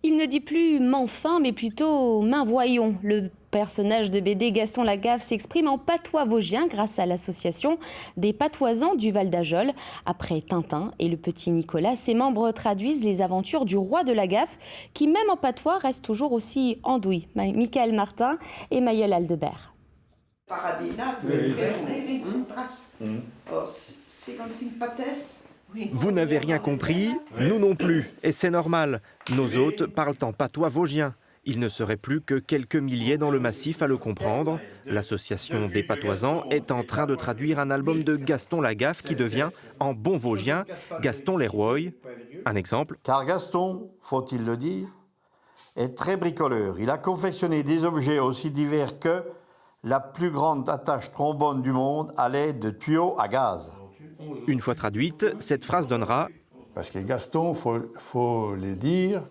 Il ne dit plus « m'enfin » mais plutôt « main voyons ». Le personnage de BD Gaston Lagaffe s'exprime en patois vosgien grâce à l'association des patoisans du Val d'Ajol. Après Tintin et le petit Nicolas, ses membres traduisent les aventures du roi de Lagaffe qui, même en patois, reste toujours aussi andouille. Michael Martin et Maëlle Aldebert. Vous n'avez rien compris, nous non plus, et c'est normal. Nos hôtes parlent en patois vosgien. Il ne serait plus que quelques milliers dans le massif à le comprendre. L'association des patoisans est en train de traduire un album de Gaston Lagaffe qui devient, en bon vosgien, Gaston Leroy. Un exemple. Car Gaston, faut-il le dire, est très bricoleur. Il a confectionné des objets aussi divers que la plus grande attache trombone du monde à l'aide de tuyaux à gaz. Une fois traduite, cette phrase donnera... Parce que Gaston, faut le dire,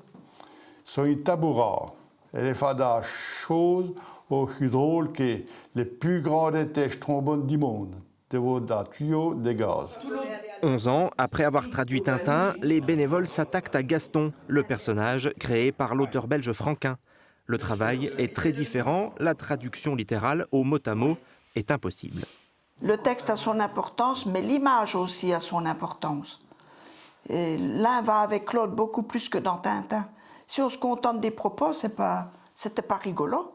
sont une taboura. Elle fait des choses aussi drôles que les plus grandes attaches trombones du monde. Des tuyaux de gaz. 11 ans après avoir traduit Tintin, les bénévoles s'attaquent à Gaston, le personnage créé par l'auteur belge Franquin. Le travail est très différent, la traduction littérale au mot à mot est impossible. Le texte a son importance, mais l'image aussi a son importance. Et l'un va avec l'autre beaucoup plus que dans Tintin. Si on se contente des propos, c'était pas rigolo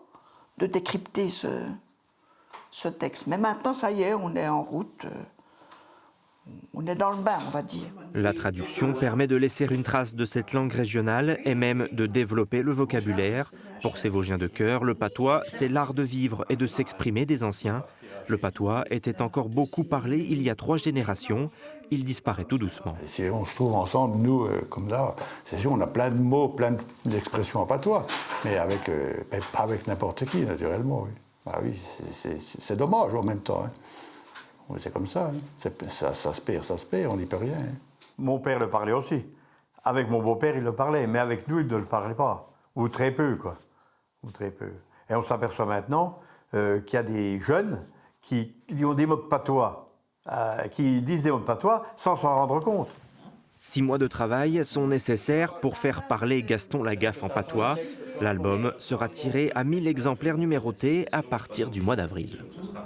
de décrypter ce texte. Mais maintenant, ça y est, on est en route. On est dans le bain, on va dire. La traduction permet de laisser une trace de cette langue régionale et même de développer le vocabulaire. Pour ces Vosgiens de cœur, le patois, c'est l'art de vivre et de s'exprimer des anciens. Le patois était encore beaucoup parlé il y a 3 générations. Il disparaît tout doucement. Si on se trouve ensemble, nous, comme ça, c'est sûr, on a plein de mots, plein d'expressions en patois, mais pas avec n'importe qui, naturellement. Oui. Ah oui, c'est dommage en même temps. Hein. Oui, c'est comme ça, hein. Ça se perd, on n'y peut rien. Hein. Mon père le parlait aussi. Avec mon beau-père, il le parlait, mais avec nous, il ne le parlait pas. Ou très peu, quoi. Ou très peu. Et on s'aperçoit maintenant qu'il y a des jeunes qui ont des mots de patois, qui disent des mots de patois sans s'en rendre compte. 6 mois de travail sont nécessaires pour faire parler Gaston Lagaffe en patois. L'album sera tiré à 1000 exemplaires numérotés à partir du mois d'avril.